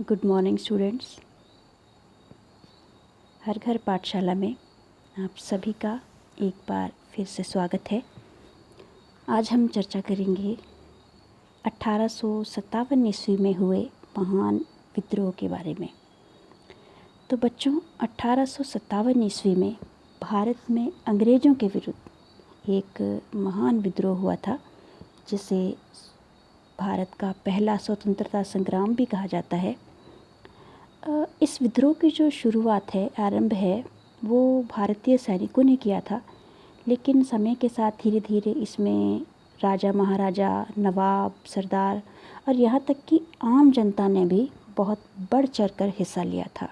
Good morning students. हर घर पाठशाला में आप सभी का एक बार फिर से स्वागत है। आज हम चर्चा करेंगे 1857 ईस्वी में हुए महान विद्रोह के बारे में। तो बच्चों, 1857 ईस्वी में भारत में अंग्रेज़ों के विरुद्ध एक महान विद्रोह हुआ था, जिसे भारत का पहला स्वतंत्रता संग्राम भी कहा जाता है। इस विद्रोह की जो शुरुआत है, आरंभ है, वो भारतीय सैनिकों ने किया था, लेकिन समय के साथ धीरे धीरे इसमें राजा महाराजा, नवाब, सरदार और यहाँ तक कि आम जनता ने भी बहुत बढ़ चढ़कर हिस्सा लिया था।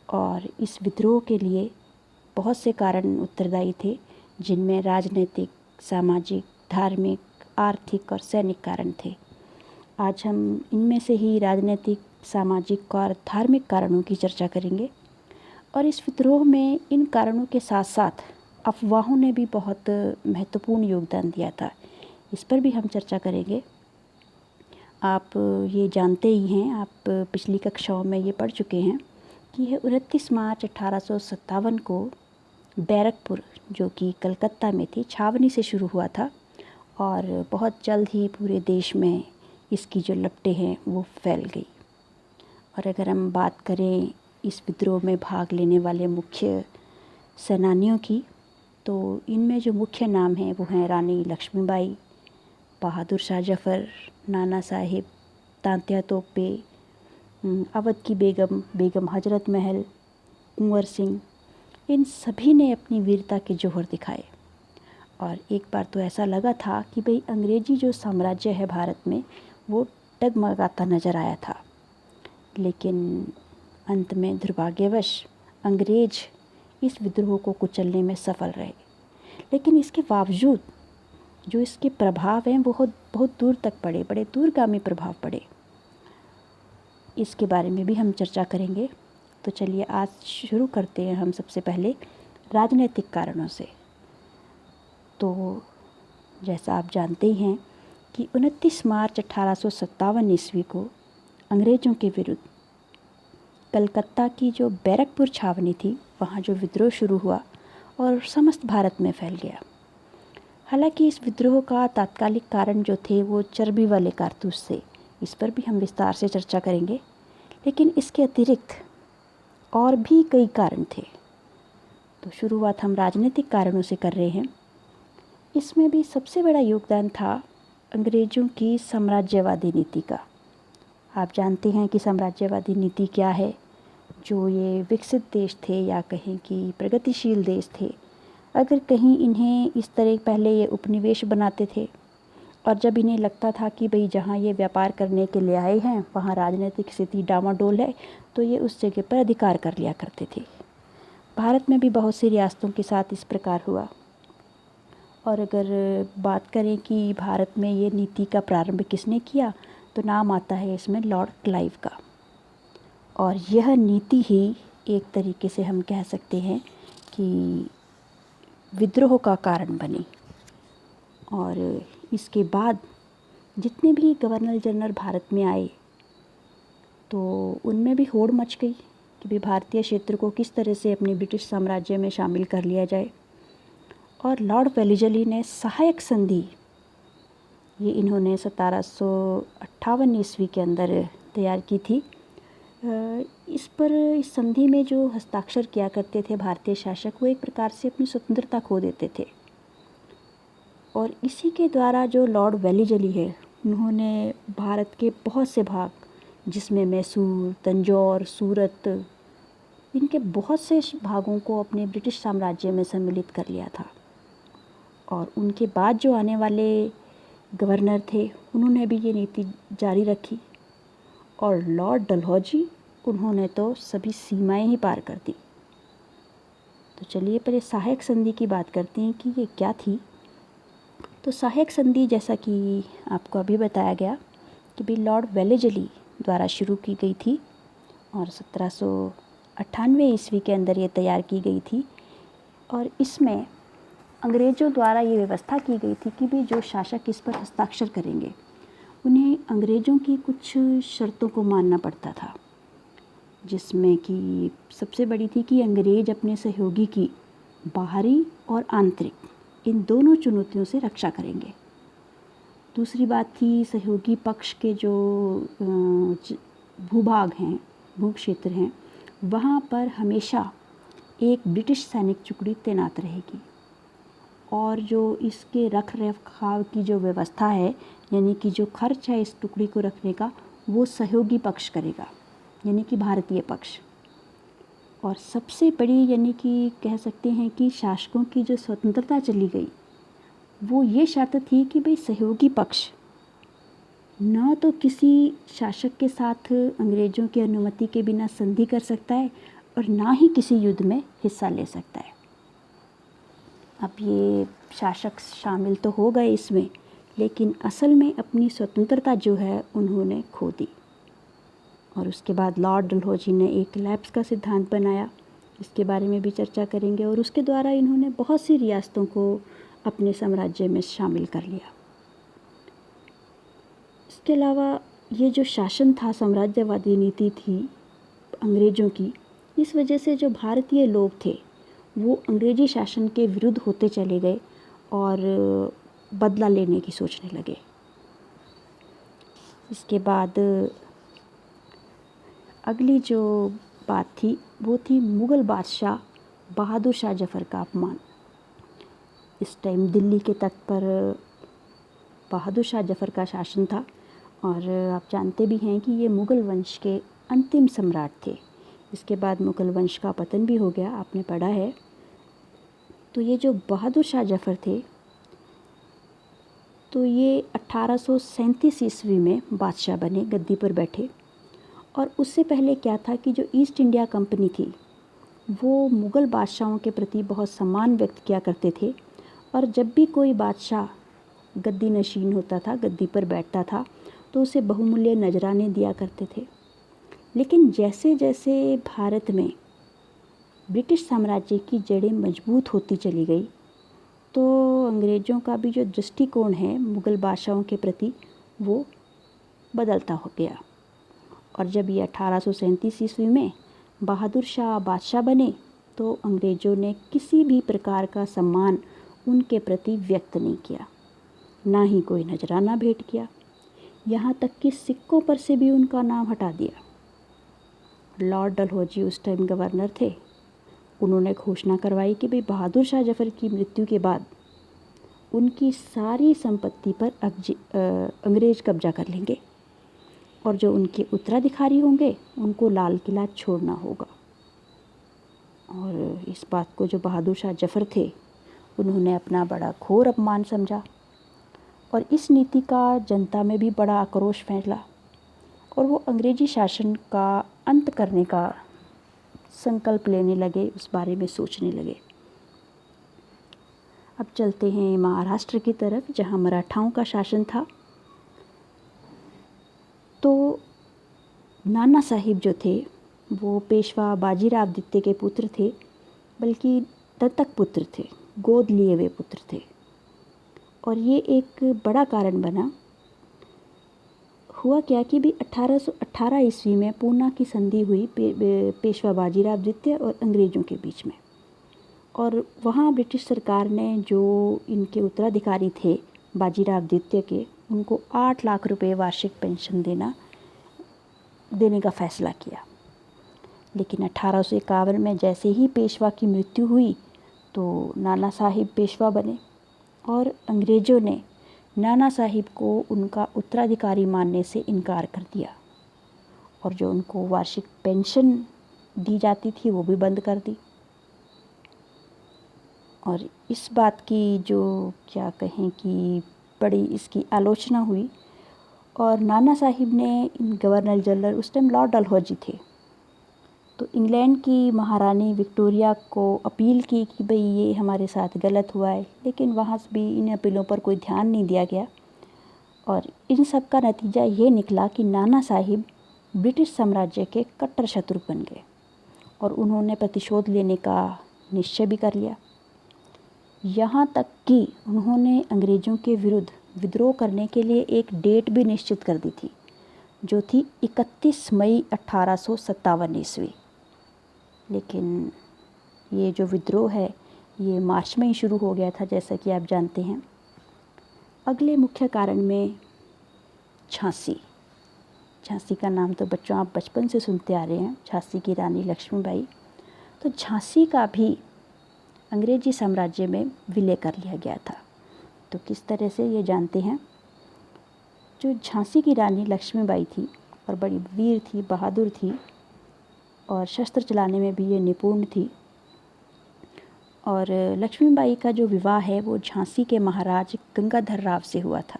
और इस विद्रोह के लिए बहुत से कारण उत्तरदायी थे, जिनमें राजनीतिक, सामाजिक, धार्मिक, आर्थिक और सैनिक कारण थे। आज हम इनमें से ही राजनीतिक, सामाजिक और धार्मिक कारणों की चर्चा करेंगे। और इस विद्रोह में इन कारणों के साथ साथ अफवाहों ने भी बहुत महत्वपूर्ण योगदान दिया था। इस पर भी हम चर्चा करेंगे। आप ये जानते ही हैं, आप पिछली कक्षाओं में ये पढ़ चुके हैं कि यह 29 मार्च 1857 को बैरकपुर, जो कि कलकत्ता में थी, छावनी से शुरू हुआ था और बहुत जल्द ही पूरे देश में इसकी जो लपटें हैं वो फैल गई। और अगर हम बात करें इस विद्रोह में भाग लेने वाले मुख्य सेनानियों की, तो इनमें जो मुख्य नाम हैं वो हैं रानी लक्ष्मीबाई, बहादुर शाह जफ़र, नाना साहिब, तांत्या तोपे, अवध की बेगम, बेगम हजरत महल, कुंवर सिंह। इन सभी ने अपनी वीरता के जौहर दिखाए। और एक बार तो ऐसा लगा था कि भाई अंग्रेजी जो साम्राज्य है भारत में, वो डगमगाता नज़र आया था। लेकिन अंत में दुर्भाग्यवश अंग्रेज इस विद्रोह को कुचलने में सफल रहे। लेकिन इसके बावजूद जो इसके प्रभाव हैं बहुत बहुत दूर तक पड़े, बड़े दूरगामी प्रभाव पड़े। इसके बारे में भी हम चर्चा करेंगे। तो चलिए आज शुरू करते हैं हम सबसे पहले राजनीतिक कारणों से। तो जैसा आप जानते ही हैं कि 29 मार्च 1857 ईस्वी को अंग्रेज़ों के विरुद्ध कलकत्ता की जो बैरकपुर छावनी थी, वहाँ जो विद्रोह शुरू हुआ और समस्त भारत में फैल गया। हालांकि इस विद्रोह का तात्कालिक कारण जो थे वो चर्बी वाले कारतूस थे। इस पर भी हम विस्तार से चर्चा करेंगे। लेकिन इसके अतिरिक्त और भी कई कारण थे। तो शुरुआत हम राजनीतिक कारणों से कर रहे हैं। इसमें भी सबसे बड़ा योगदान था अंग्रेज़ों की साम्राज्यवादी नीति का। आप जानते हैं कि साम्राज्यवादी नीति क्या है। जो ये विकसित देश थे या कहें कि प्रगतिशील देश थे, अगर कहीं इन्हें इस तरह पहले ये उपनिवेश बनाते थे, और जब इन्हें लगता था कि भाई जहाँ ये व्यापार करने के लिए आए हैं वहाँ राजनीतिक स्थिति डामाडोल है, तो ये उस जगह पर अधिकार कर लिया करते थे। भारत में भी बहुत सी रियासतों के साथ इस प्रकार हुआ। और अगर बात करें कि भारत में ये नीति का प्रारंभ किसने किया, तो नाम आता है इसमें लॉर्ड क्लाइव का। और यह नीति ही एक तरीके से हम कह सकते हैं कि विद्रोह का कारण बनी। और इसके बाद जितने भी गवर्नर जनरल भारत में आए, तो उनमें भी होड़ मच गई कि भाई भारतीय क्षेत्र को किस तरह से अपने ब्रिटिश साम्राज्य में शामिल कर लिया जाए। और लॉर्ड वेलिस्ली ने सहायक संधि, ये इन्होंने 1758 ईस्वी के अंदर तैयार की थी। इस संधि में जो हस्ताक्षर किया करते थे भारतीय शासक, वो एक प्रकार से अपनी स्वतंत्रता खो देते थे। और इसी के द्वारा जो लॉर्ड वेलिस्ली है, उन्होंने भारत के बहुत से भाग, जिसमें मैसूर, तंजौर, सूरत, इनके बहुत से भागों को अपने ब्रिटिश साम्राज्य में सम्मिलित कर लिया था। और उनके बाद जो आने वाले गवर्नर थे, उन्होंने भी ये नीति जारी रखी। और लॉर्ड डलहौजी, उन्होंने तो सभी सीमाएं ही पार कर दी। तो चलिए पहले सहायक संधि की बात करते हैं कि ये क्या थी। तो सहायक संधि, जैसा कि आपको अभी बताया गया कि भी लॉर्ड वेलिस्ली द्वारा शुरू की गई थी और 1798 ईस्वी के अंदर ये तैयार की गई थी। और इसमें अंग्रेज़ों द्वारा ये व्यवस्था की गई थी कि भी जो शासक इस पर हस्ताक्षर करेंगे, उन्हें अंग्रेज़ों की कुछ शर्तों को मानना पड़ता था, जिसमें कि सबसे बड़ी थी कि अंग्रेज़ अपने सहयोगी की बाहरी और आंतरिक इन दोनों चुनौतियों से रक्षा करेंगे। दूसरी बात थी सहयोगी पक्ष के जो भूभाग हैं, भूक्षेत्र हैं, वहाँ पर हमेशा एक ब्रिटिश सैनिक टुकड़ी तैनात रहेगी और जो इसके रख रखाव की जो व्यवस्था है, यानी कि जो खर्च है इस टुकड़ी को रखने का, वो सहयोगी पक्ष करेगा, यानी कि भारतीय पक्ष। और सबसे बड़ी यानी कि कह सकते हैं कि शासकों की जो स्वतंत्रता चली गई, वो ये शर्त थी कि भाई सहयोगी पक्ष न तो किसी शासक के साथ अंग्रेज़ों की अनुमति के बिना संधि कर सकता है और ना ही किसी युद्ध में हिस्सा ले सकता है। अब ये शासक शामिल तो हो गए इसमें, लेकिन असल में अपनी स्वतंत्रता जो है उन्होंने खो दी। और उसके बाद लॉर्ड डलहौजी ने एक लैप्स का सिद्धांत बनाया, इसके बारे में भी चर्चा करेंगे। और उसके द्वारा इन्होंने बहुत सी रियासतों को अपने साम्राज्य में शामिल कर लिया। इसके अलावा ये जो शासन था, साम्राज्यवादी नीति थी अंग्रेज़ों की, इस वजह से जो भारतीय लोग थे वो अंग्रेज़ी शासन के विरुद्ध होते चले गए और बदला लेने की सोचने लगे। इसके बाद अगली जो बात थी वो थी मुग़ल बादशाह बहादुर शाह जफ़र का अपमान। इस टाइम दिल्ली के तट पर बहादुर शाह जफ़र का शासन था और आप जानते भी हैं कि ये मुग़ल वंश के अंतिम सम्राट थे। इसके बाद मुग़ल वंश का पतन भी हो गया, आपने पढ़ा है। तो ये जो बहादुर शाह जफ़र थे, तो ये 1837 ईस्वी में बादशाह बने, गद्दी पर बैठे। और उससे पहले क्या था कि जो ईस्ट इंडिया कंपनी थी वो मुग़ल बादशाहों के प्रति बहुत सम्मान व्यक्त किया करते थे और जब भी कोई बादशाह गद्दी नशीन होता था, गद्दी पर बैठता था, तो उसे बहुमूल्य नजराने दिया करते थे। लेकिन जैसे जैसे भारत में ब्रिटिश साम्राज्य की जड़ें मजबूत होती चली गई, तो अंग्रेज़ों का भी जो दृष्टिकोण है मुग़ल बादशाहों के प्रति वो बदलता हो गया। और जब ये 1837 ईस्वी में बहादुर शाह बादशाह बने, तो अंग्रेज़ों ने किसी भी प्रकार का सम्मान उनके प्रति व्यक्त नहीं किया, ना ही कोई नजराना भेंट किया, यहाँ तक कि सिक्कों पर से भी उनका नाम हटा दिया। लॉर्ड डलहौजी उस टाइम गवर्नर थे, उन्होंने घोषणा करवाई कि भाई बहादुर शाह जफ़र की मृत्यु के बाद उनकी सारी संपत्ति पर अंग्रेज़ कब्जा कर लेंगे और जो उनके उत्तराधिकारी होंगे उनको लाल किला छोड़ना होगा। और इस बात को जो बहादुर शाह जफ़र थे उन्होंने अपना बड़ा घोर अपमान समझा और इस नीति का जनता में भी बड़ा आक्रोश फैला और वो अंग्रेज़ी शासन का अंत करने का संकल्प लेने लगे, उस बारे में सोचने लगे। अब चलते हैं महाराष्ट्र की तरफ, जहाँ मराठाओं का शासन था। तो नाना साहिब जो थे वो पेशवा बाजीराव द्वितीय के पुत्र थे, बल्कि दत्तक पुत्र थे, गोद लिए हुए पुत्र थे। और ये एक बड़ा कारण बना। हुआ क्या कि भी 1818 ईस्वी में पूना की संधि हुई पेशवा बाजीराव द्वितीय और अंग्रेज़ों के बीच में। और वहाँ ब्रिटिश सरकार ने जो इनके उत्तराधिकारी थे बाजीराव द्वितीय के, उनको 8 लाख रुपए वार्षिक पेंशन देने का फैसला किया। लेकिन 1851 में जैसे ही पेशवा की मृत्यु हुई तो नाना साहिब पेशवा बने और अंग्रेज़ों ने नाना साहिब को उनका उत्तराधिकारी मानने से इनकार कर दिया और जो उनको वार्षिक पेंशन दी जाती थी वो भी बंद कर दी। और इस बात की जो क्या कहें कि बड़ी इसकी आलोचना हुई और नाना साहिब ने गवर्नर जनरल, उस टाइम लॉर्ड डलहौजी थे, तो इंग्लैंड की महारानी विक्टोरिया को अपील की कि भाई ये हमारे साथ गलत हुआ है। लेकिन वहाँ से भी इन अपीलों पर कोई ध्यान नहीं दिया गया और इन सब का नतीजा ये निकला कि नाना साहिब ब्रिटिश साम्राज्य के कट्टर शत्रु बन गए और उन्होंने प्रतिशोध लेने का निश्चय भी कर लिया। यहाँ तक कि उन्होंने अंग्रेज़ों के विरुद्ध विद्रोह करने के लिए एक डेट भी निश्चित कर दी थी, जो थी 31 मई 1857 ईस्वी। लेकिन ये जो विद्रोह है ये मार्च में ही शुरू हो गया था, जैसा कि आप जानते हैं। अगले मुख्य कारण में झांसी। झांसी का नाम तो बच्चों आप बचपन से सुनते आ रहे हैं, झांसी की रानी लक्ष्मीबाई। तो झांसी का भी अंग्रेजी साम्राज्य में विलय कर लिया गया था। तो किस तरह से ये जानते हैं। जो झांसी की रानी लक्ष्मीबाई थी और बड़ी वीर थी, बहादुर थी और शस्त्र चलाने में भी ये निपुण थी। और लक्ष्मीबाई का जो विवाह है वो झांसी के महाराज गंगाधर राव से हुआ था।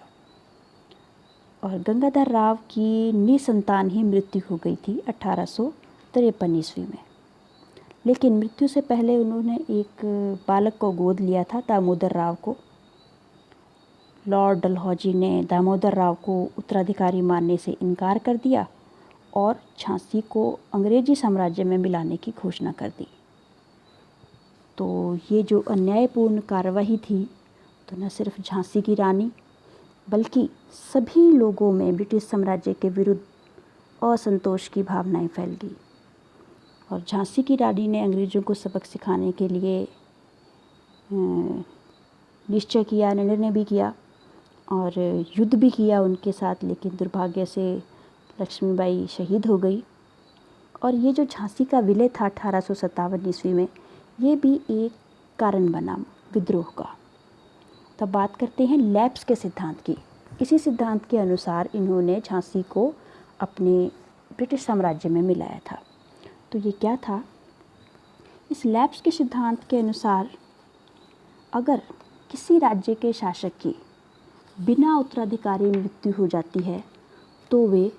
और गंगाधर राव की निसंतान ही मृत्यु हो गई थी 1853 ईस्वी में। लेकिन मृत्यु से पहले उन्होंने एक बालक को गोद लिया था, दामोदर राव को। लॉर्ड डलहौजी ने दामोदर राव को उत्तराधिकारी मानने से इनकार कर दिया और झांसी को अंग्रेजी साम्राज्य में मिलाने की घोषणा कर दी। तो ये जो अन्यायपूर्ण कार्रवाई थी, तो न सिर्फ झांसी की रानी बल्कि सभी लोगों में ब्रिटिश साम्राज्य के विरुद्ध असंतोष की भावनाएं फैल गई। और झांसी की रानी ने अंग्रेज़ों को सबक सिखाने के लिए निश्चय किया, निर्णय भी किया और युद्ध भी किया उनके साथ। लेकिन दुर्भाग्य से लक्ष्मीबाई शहीद हो गई। और ये जो झांसी का विलय था 1857 ईस्वी में, ये भी एक कारण बना विद्रोह का। तब बात करते हैं लैप्स के सिद्धांत की। इसी सिद्धांत के अनुसार इन्होंने झांसी को अपने ब्रिटिश साम्राज्य में मिलाया था। तो ये क्या था? इस लैप्स के सिद्धांत के अनुसार अगर किसी राज्य के शासक की बिना उत्तराधिकारी मृत्यु हो जाती है तो वे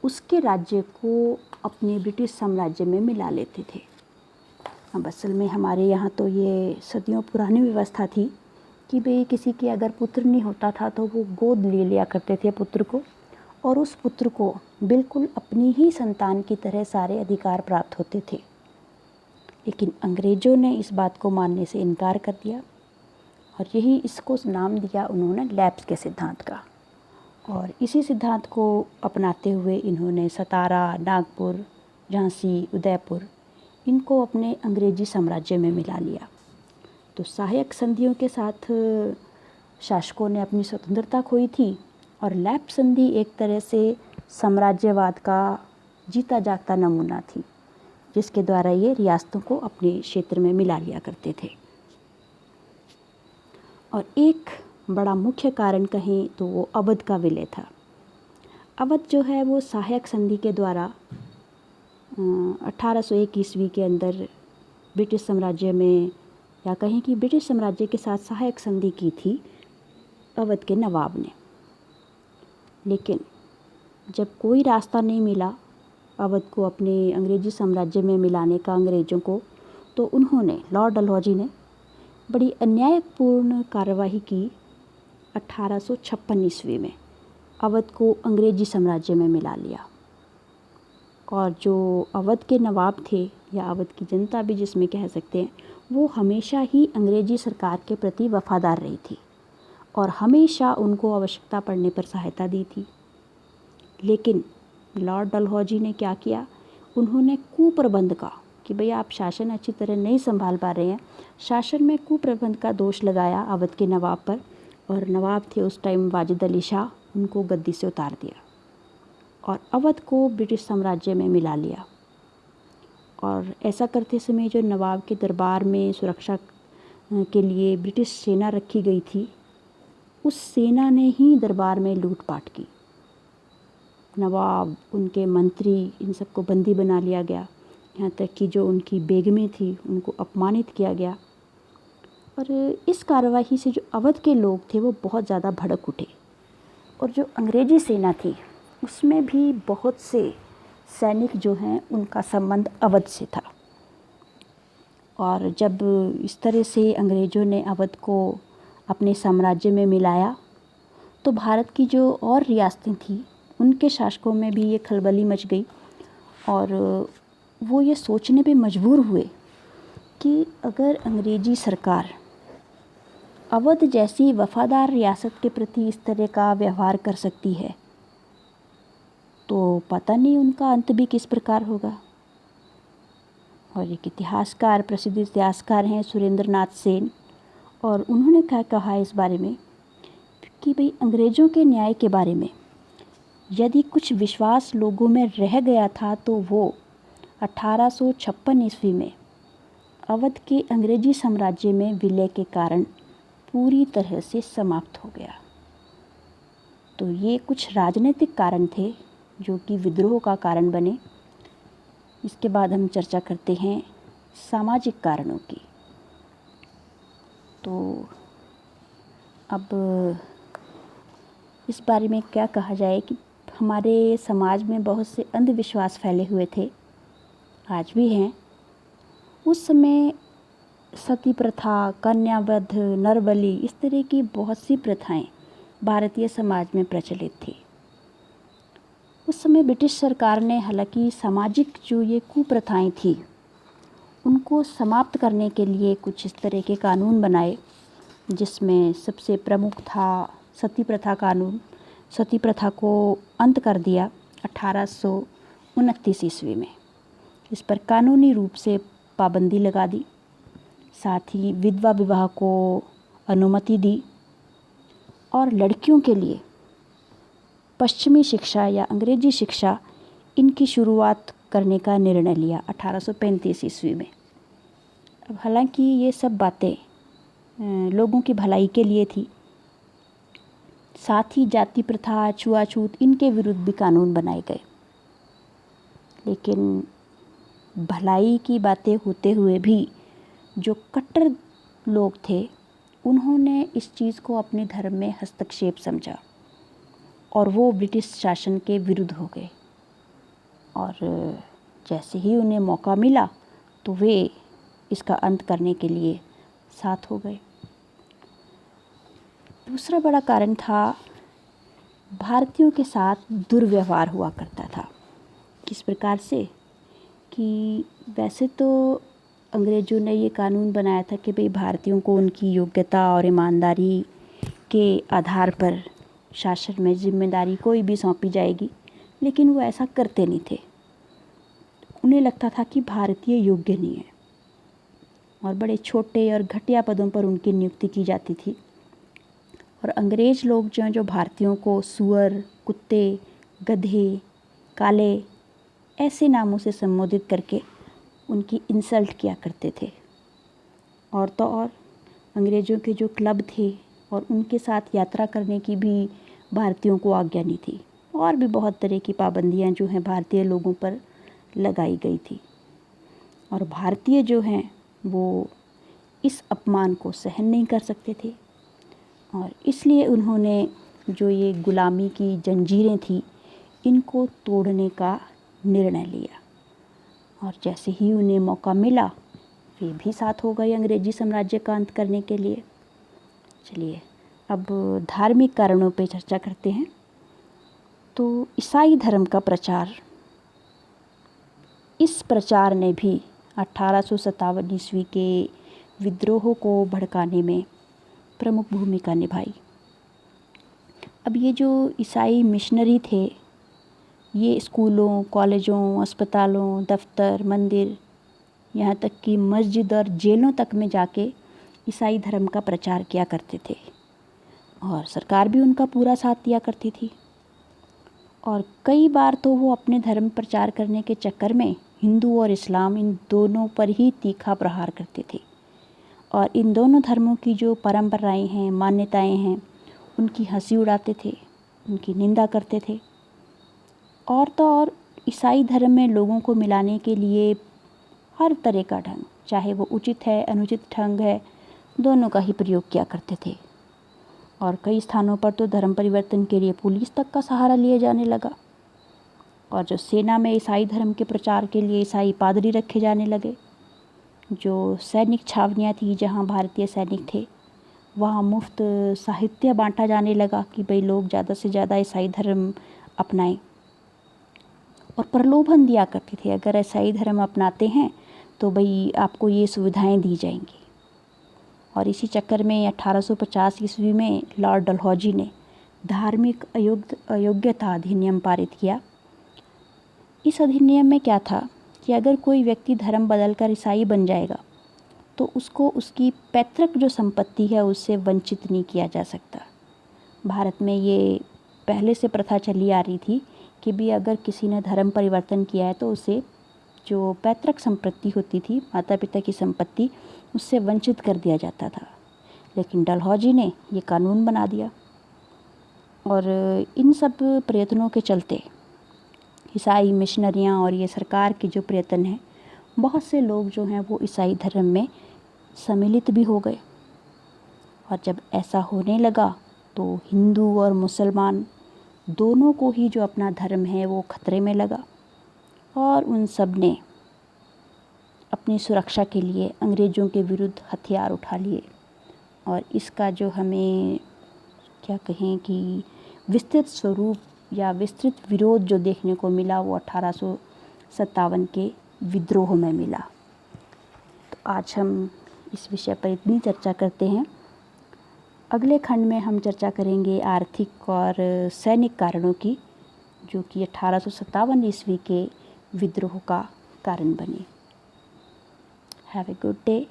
उसके राज्य को अपने ब्रिटिश साम्राज्य में मिला लेते थे। अब असल में हमारे यहाँ तो ये सदियों पुरानी व्यवस्था थी कि भाई किसी के अगर पुत्र नहीं होता था तो वो गोद ले लिया करते थे पुत्र को, और उस पुत्र को बिल्कुल अपनी ही संतान की तरह सारे अधिकार प्राप्त होते थे। लेकिन अंग्रेज़ों ने इस बात को मानने से इनकार कर दिया और यही इसको नाम दिया उन्होंने लैप्स के सिद्धांत का। और इसी सिद्धांत को अपनाते हुए इन्होंने सतारा, नागपुर, झांसी, उदयपुर इनको अपने अंग्रेजी साम्राज्य में मिला लिया। तो सहायक संधियों के साथ शासकों ने अपनी स्वतंत्रता खोई थी और लैप संधि एक तरह से साम्राज्यवाद का जीता जागता नमूना थी, जिसके द्वारा ये रियासतों को अपने क्षेत्र में मिला लिया करते थे। और एक बड़ा मुख्य कारण कहें तो वो अवध का विलय था। अवध जो है वो सहायक संधि के द्वारा 1801 ईस्वी के अंदर ब्रिटिश साम्राज्य में, या कहें कि ब्रिटिश साम्राज्य के साथ सहायक संधि की थी अवध के नवाब ने। लेकिन जब कोई रास्ता नहीं मिला अवध को अपने अंग्रेजी साम्राज्य में मिलाने का अंग्रेज़ों को, तो उन्होंने, लॉर्ड डलहौजी ने बड़ी अन्यायपूर्ण कार्रवाई की 1856 ईस्वी में। अवध को अंग्रेजी साम्राज्य में मिला लिया। और जो अवध के नवाब थे, या अवध की जनता भी जिसमें कह सकते हैं, वो हमेशा ही अंग्रेजी सरकार के प्रति वफ़ादार रही थी और हमेशा उनको आवश्यकता पड़ने पर सहायता दी थी। लेकिन लॉर्ड डलहौजी ने क्या किया? उन्होंने कुप्रबंध का, कि भाई आप शासन अच्छी तरह नहीं संभाल पा रहे हैं, शासन में कुप्रबंध का दोष लगाया अवध के नवाब पर। और नवाब थे उस टाइम वाजिद अली शाह, उनको गद्दी से उतार दिया और अवध को ब्रिटिश साम्राज्य में मिला लिया। और ऐसा करते समय जो नवाब के दरबार में सुरक्षा के लिए ब्रिटिश सेना रखी गई थी, उस सेना ने ही दरबार में लूटपाट की। नवाब, उनके मंत्री, इन सबको बंदी बना लिया गया। यहाँ तक कि जो उनकी बेगमें थी उनको अपमानित किया गया। और इस कार्रवाई से जो अवध के लोग थे वो बहुत ज़्यादा भड़क उठे। और जो अंग्रेज़ी सेना थी उसमें भी बहुत से सैनिक जो हैं उनका संबंध अवध से था। और जब इस तरह से अंग्रेज़ों ने अवध को अपने साम्राज्य में मिलाया, तो भारत की जो और रियासतें थीं उनके शासकों में भी ये खलबली मच गई। और वो ये सोचने पे मजबूर हुए कि अगर अंग्रेज़ी सरकार अवध जैसी वफादार रियासत के प्रति इस तरह का व्यवहार कर सकती है, तो पता नहीं उनका अंत भी किस प्रकार होगा। और एक इतिहासकार, प्रसिद्ध इतिहासकार हैं सुरेंद्र नाथ सेन, और उन्होंने क्या कहा है इस बारे में कि भाई अंग्रेज़ों के न्याय के बारे में यदि कुछ विश्वास लोगों में रह गया था तो वो 1856 ईस्वी में अवध के अंग्रेजी साम्राज्य में विलय के कारण पूरी तरह से समाप्त हो गया। तो ये कुछ राजनीतिक कारण थे जो कि विद्रोह का कारण बने। इसके बाद हम चर्चा करते हैं सामाजिक कारणों की। तो अब इस बारे में क्या कहा जाए कि हमारे समाज में बहुत से अंधविश्वास फैले हुए थे, आज भी हैं। उस समय सती प्रथा, कन्यावध, नरबलि, इस तरह की बहुत सी प्रथाएं भारतीय समाज में प्रचलित थी। उस समय ब्रिटिश सरकार ने हालांकि सामाजिक जो ये कुप्रथाएं थी उनको समाप्त करने के लिए कुछ इस तरह के कानून बनाए, जिसमें सबसे प्रमुख था सती प्रथा कानून। सती प्रथा को अंत कर दिया 1829 ईस्वी में। इस पर कानूनी रूप से पाबंदी लगा दी, साथ ही विधवा विवाह को अनुमति दी और लड़कियों के लिए पश्चिमी शिक्षा या अंग्रेजी शिक्षा इनकी शुरुआत करने का निर्णय लिया 1835 ईस्वी में। अब हालांकि ये सब बातें लोगों की भलाई के लिए थी, साथ ही जाति प्रथा, छुआछूत, इनके विरुद्ध भी कानून बनाए गए। लेकिन भलाई की बातें होते हुए भी जो कट्टर लोग थे उन्होंने इस चीज़ को अपने धर्म में हस्तक्षेप समझा और वो ब्रिटिश शासन के विरुद्ध हो गए। और जैसे ही उन्हें मौका मिला तो वे इसका अंत करने के लिए साथ हो गए। दूसरा बड़ा कारण था भारतीयों के साथ दुर्व्यवहार हुआ करता था। किस प्रकार से कि वैसे तो अंग्रेज़ों ने ये कानून बनाया था कि भाई भारतीयों को उनकी योग्यता और ईमानदारी के आधार पर शासन में जिम्मेदारी कोई भी सौंपी जाएगी, लेकिन वो ऐसा करते नहीं थे। उन्हें लगता था कि भारतीय योग्य नहीं है और बड़े छोटे और घटिया पदों पर उनकी नियुक्ति की जाती थी। और अंग्रेज़ लोग जो भारतीयों को सुअर, कुत्ते, गधे, काले ऐसे नामों से संबोधित करके उनकी इंसल्ट किया करते थे। और तो और अंग्रेज़ों के जो क्लब थे और उनके साथ यात्रा करने की भी भारतीयों को आज्ञा नहीं थी। और भी बहुत तरह की पाबंदियां जो हैं भारतीय लोगों पर लगाई गई थी। और भारतीय जो हैं वो इस अपमान को सहन नहीं कर सकते थे और इसलिए उन्होंने जो ये गुलामी की जंजीरें थी इनको तोड़ने का निर्णय लिया। और जैसे ही उन्हें मौका मिला वे भी साथ हो गए अंग्रेजी साम्राज्य का अंत करने के लिए। चलिए अब धार्मिक कारणों पे चर्चा करते हैं। तो ईसाई धर्म का प्रचार, इस प्रचार ने भी 1857 ईस्वी के विद्रोह को भड़काने में प्रमुख भूमिका निभाई। अब ये जो ईसाई मिशनरी थे ये स्कूलों, कॉलेजों, अस्पतालों, दफ्तर, मंदिर, यहाँ तक कि मस्जिद और जेलों तक में जाके ईसाई धर्म का प्रचार किया करते थे और सरकार भी उनका पूरा साथ दिया करती थी। और कई बार तो वो अपने धर्म प्रचार करने के चक्कर में हिंदू और इस्लाम इन दोनों पर ही तीखा प्रहार करते थे और इन दोनों धर्मों की जो परंपराएं हैं, मान्यताएं हैं, उनकी हंसी उड़ाते थे, उनकी निंदा करते थे। और तो और ईसाई धर्म में लोगों को मिलाने के लिए हर तरह का ढंग, चाहे वो उचित है, अनुचित ढंग है, दोनों का ही प्रयोग किया करते थे। और कई स्थानों पर तो धर्म परिवर्तन के लिए पुलिस तक का सहारा लिया जाने लगा। और जो सेना में ईसाई धर्म के प्रचार के लिए ईसाई पादरी रखे जाने लगे। जो सैनिक छावनियाँ थी जहाँ भारतीय सैनिक थे वहाँ मुफ्त साहित्य बांटा जाने लगा कि भाई लोग ज़्यादा से ज़्यादा ईसाई धर्म अपनाएं। और प्रलोभन दिया करते थे, अगर ईसाई धर्म अपनाते हैं तो भाई आपको ये सुविधाएं दी जाएंगी। और इसी चक्कर में 1850 ईस्वी में लॉर्ड डलहौजी ने धार्मिक अयोग्यता अधिनियम पारित किया। इस अधिनियम में क्या था कि अगर कोई व्यक्ति धर्म बदलकर ईसाई बन जाएगा तो उसको उसकी पैतृक जो संपत्ति है उससे वंचित नहीं किया जा सकता। भारत में ये पहले से प्रथा चली आ रही थी कि भी अगर किसी ने धर्म परिवर्तन किया है तो उसे जो पैतृक संपत्ति होती थी, माता पिता की संपत्ति, उससे वंचित कर दिया जाता था। लेकिन डलहौजी ने ये कानून बना दिया और इन सब प्रयत्नों के चलते ईसाई मिशनरियाँ और ये सरकार के जो प्रयत्न हैं, बहुत से लोग जो हैं वो ईसाई धर्म में सम्मिलित भी हो गए। और जब ऐसा होने लगा तो हिंदू और मुसलमान दोनों को ही जो अपना धर्म है वो खतरे में लगा और उन सब ने अपनी सुरक्षा के लिए अंग्रेज़ों के विरुद्ध हथियार उठा लिए। और इसका जो हमें क्या कहें कि विस्तृत स्वरूप या विस्तृत विरोध जो देखने को मिला वो 1857 के विद्रोह में मिला। तो आज हम इस विषय पर इतनी चर्चा करते हैं। अगले खंड में हम चर्चा करेंगे आर्थिक और सैनिक कारणों की, जो कि 1857 ईस्वी के विद्रोह का कारण बने। Have a good day.